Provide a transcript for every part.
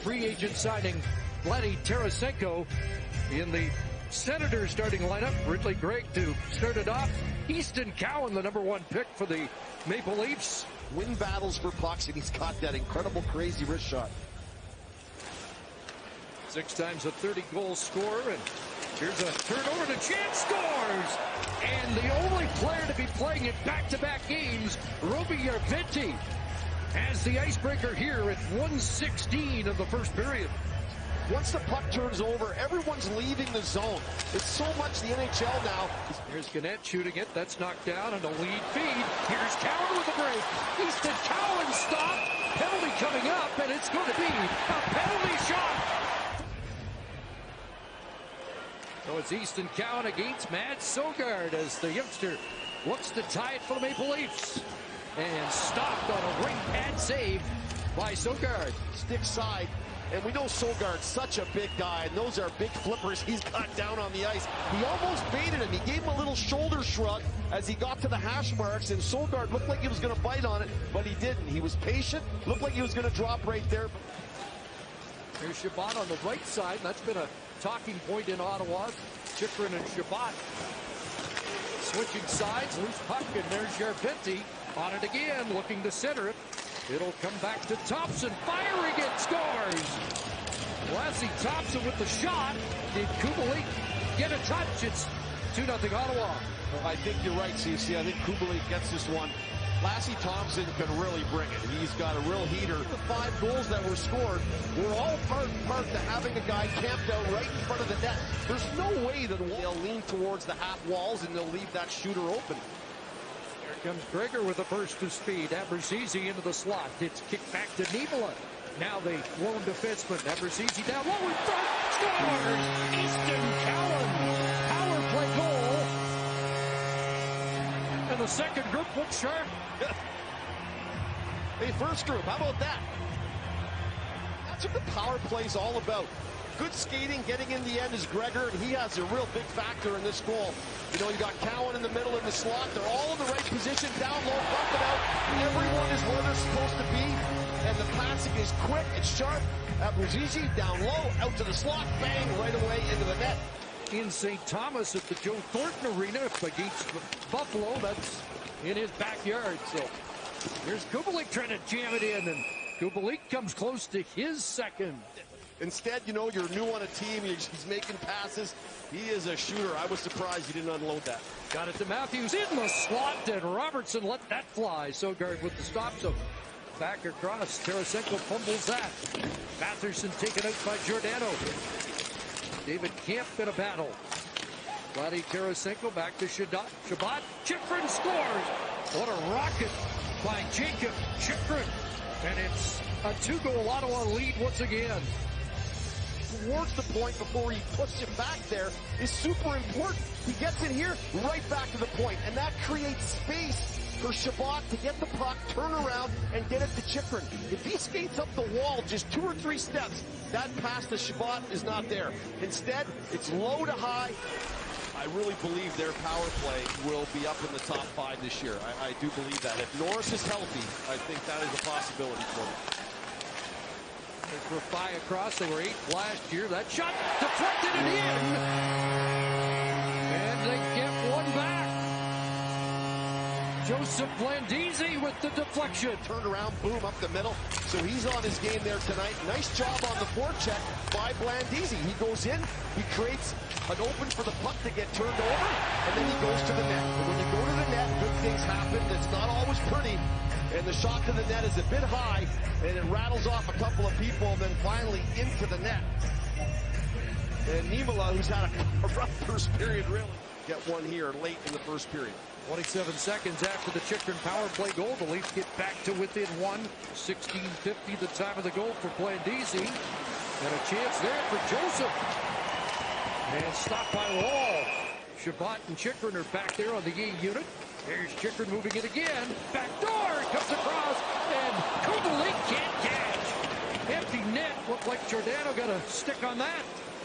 free agent signing Vladdy Tarasenko in the Senators starting lineup. Ridley Greig to start it off. Easton Cowan, the #1 pick for the Maple Leafs. Win battles for pucks, and he's got that incredible, crazy wrist shot. 6 times a 30-goal scorer, and here's a turnover to Chance scores! And the only player to be playing in back-to-back games, Roby Järventie, has the icebreaker here at 1:16 of the first period. Once the puck turns over, everyone's leaving the zone. It's so much the NHL now. Here's Gannett shooting it. That's knocked down and a lead feed. Here's Cowan with a break. Easton Cowan stopped. Penalty coming up, and it's going to be a penalty shot. So it's Easton Cowan against Matt Sogaard as the youngster looks to tie it for the Maple Leafs. And stopped on a right pad save by Sogaard. Stick side. And we know Sogaard's such a big guy, and those are big flippers he's got down on the ice. He almost baited him. He gave him a little shoulder shrug as he got to the hash marks, and Sogaard looked like he was going to bite on it, but he didn't. He was patient, looked like he was going to drop right there. Here's Chabot on the right side. That's been a talking point in Ottawa. Chychrun and Chabot switching sides, loose puck, and there's Järventie on it again, looking to center it. It'll come back to Thompson, firing it, scores! Lassie Thompson with the shot. Did Kubalik get a touch? It's 2-0 Ottawa. Well, I think you're right, CC. I think Kubalik gets this one. Lassie Thompson can really bring it. He's got a real heater. The 5 goals that were scored were all part to having a guy camped out right in front of the net. There's no way that they'll lean towards the half walls and they'll leave that shooter open. Here comes Gregor with a burst of speed. Abruzzese into the slot. It's kicked back to Nivola. Now the lone defenseman. Abruzzese down low in front. Scores! Easton Cowan. Power play goal. And the second group looks sharp. Hey, first group, how about that? That's what the power play's all about. Good skating, getting in the end is Gregor, and he has a real big factor in this goal. You know, you got Cowan in the middle in the slot. They're all in the right position, down low, bump it out. Everyone is where they're supposed to be, and the passing is quick, it's sharp. Abruzzese down low, out to the slot, bang, right away into the net. In St. Thomas at the Joe Thornton Arena against Buffalo. That's in his backyard. So here's Kubalik trying to jam it in, and Kubalik comes close to his second. Instead, you know, you're new on a team. He's making passes. He is a shooter. I was surprised he didn't unload that. Got it to Matthews in the slot, and Robertson let that fly. Sogaard with the stop. So back across. Tarasenko fumbles that. Matherson taken out by Giordano. David Kampf in a battle. Vladdy Tarasenko back to Chabot. Chychrun scores. What a rocket by Jacob Chychrun. And it's a 2-goal Ottawa lead once again. Towards the point before he puts it back there is super important. He gets it here, right back to the point, and that creates space for Chabot to get the puck, turn around, and get it to Chychrun. If he skates up the wall just 2 or 3 steps, that pass to Chabot is not there. Instead, it's low to high. I really believe their power play will be up in the top 5 this year. I do believe that. If Norris is healthy, I think that is a possibility for them. There's Rafai across. They were 8th last year. That shot deflected and in. And they get one back. Joseph Blandisi with the deflection. Turned around, boom, up the middle. So he's on his game there tonight. Nice job on the forecheck by Blandisi. He goes in, he creates an open for the puck to get turned over, and then he goes to the net. And when you go to the net, good things happen. It's not always pretty. And the shot to the net is a bit high, and it rattles off a couple of people, and then finally into the net. And Nivola, who's had a rough first period, really, get one here late in the first period. 27 seconds after the Chychrun power play goal, the Leafs get back to within 1. 16:50 the time of the goal for Blandisi. And a chance there for Joseph. And stopped by Wall. Chabot and Chychrun are back there on the A unit. There's Chychrun moving it again. Back door, comes across, and Kubalik can't catch. Empty net. Looked like Giordano got a stick on that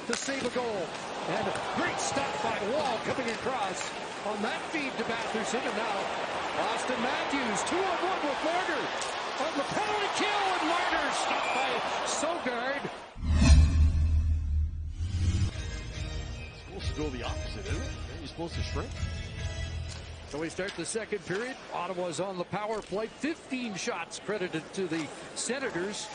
to save a goal. And a great stop by Wall coming across on that feed to Matherson. And now Austin Matthews, 2-on-1 with Marner. on the penalty kill, and Marner stopped by Sogard. It's supposed to go the opposite, isn't it? You're supposed to shrink. So we start the second period. Ottawa's on the power play. 15 shots credited to the Senators.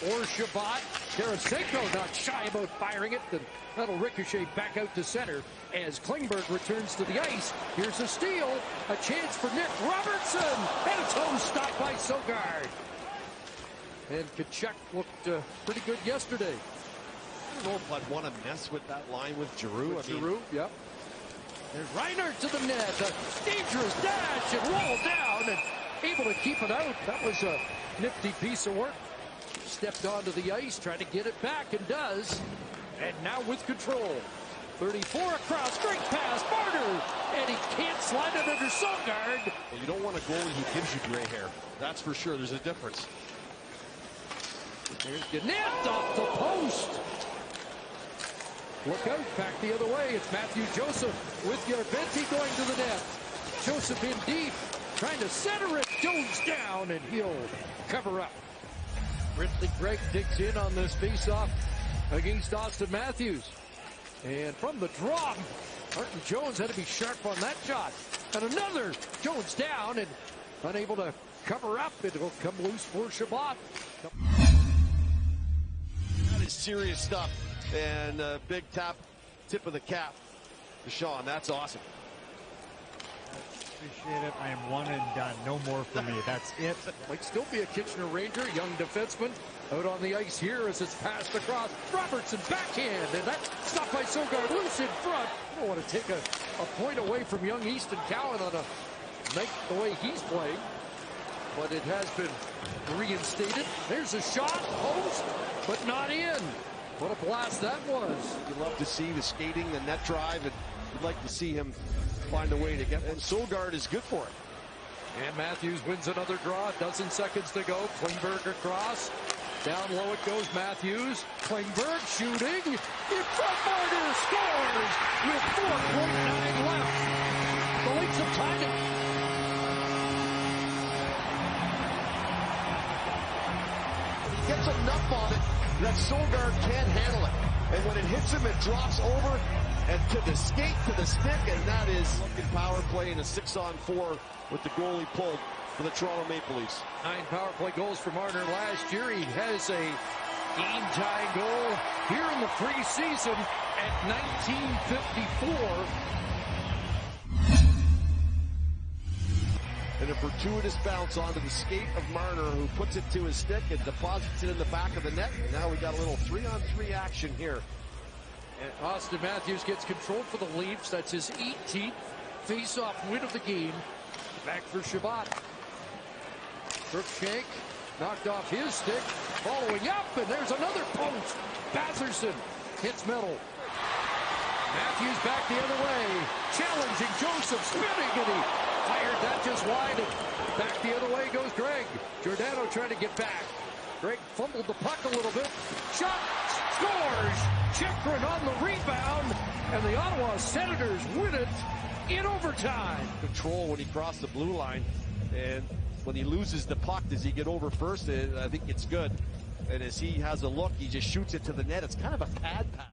Or Shabbat. Tarasenko not shy about firing it. And that'll ricochet back out to center as Klingberg returns to the ice. Here's a steal. A chance for Nick Robertson. And it's home, stopped by Sogard. And Tkachuk looked pretty good yesterday. I don't know if I'd want to mess with that line with Giroux. Giroux, yep. There's Reinhart to the net. A dangerous dash and roll down and able to keep it out. That was a nifty piece of work. Stepped onto the ice, trying to get it back, and does. And now with control. 34 across, great pass, Marner, and he can't slide it under Sogard. Well, you don't want a goalie who gives you gray hair. That's for sure. There's a difference. There's Gannett off the post. Look out, back the other way. It's Matthew Joseph with Yarventi going to the net. Joseph in deep, trying to center it. Jones down, and he'll cover up. Ridley Gregg digs in on this faceoff against Austin Matthews. And from the drop, Martin Jones had to be sharp on that shot. And another, Jones down and unable to cover up. It will come loose for Shabbat. That is serious stuff. And big tip of the cap to Sean. That's awesome. Appreciate it. I am one and done. No more for me. That's it. Might still be a Kitchener Ranger, young defenseman out on the ice here as it's passed across. Robertson backhand, and that stopped by Sogard, loose in front. I don't want to take a point away from young Easton Cowan on a night the way he's playing, but it has been reinstated. There's a shot, post, but not in. What a blast that was. You love to see the skating, the net drive, and you'd like to see him find a way to get, and Sogard is good for it. And Matthews wins another draw. A dozen seconds to go. Klingberg across. Down low it goes, Matthews. Klingberg shooting. In front, Marner scores with 4.9 left. The Leafs have tied it. He gets enough on it that Sogard can't handle it. And when it hits him, it drops over and to the skate, to the stick, and that is looking power play in a 6-on-4 with the goalie pulled for the Toronto Maple Leafs. 9 power play goals for Marner last year. He has a game-tying goal here in the preseason at 1954. And a fortuitous bounce onto the skate of Marner, who puts it to his stick and deposits it in the back of the net. And now we got a little 3-on-3 action here. And Austin Matthews gets control for the Leafs. That's his 18th face-off win of the game. Back for Shabbat. Crookshank knocked off his stick. Following up, and there's another post. Batherson hits middle. Matthews back the other way. Challenging Joseph, spinning, and he fired that just wide. And back the other way goes Gregg. Giordano trying to get back. Gregg fumbled the puck a little bit. Shot, scores. Chychrun on the rebound, and the Ottawa Senators win it in overtime. Control when he crossed the blue line, and when he loses the puck, does he get over first? I think it's good. And as he has a look, he just shoots it to the net. It's kind of a pad pass.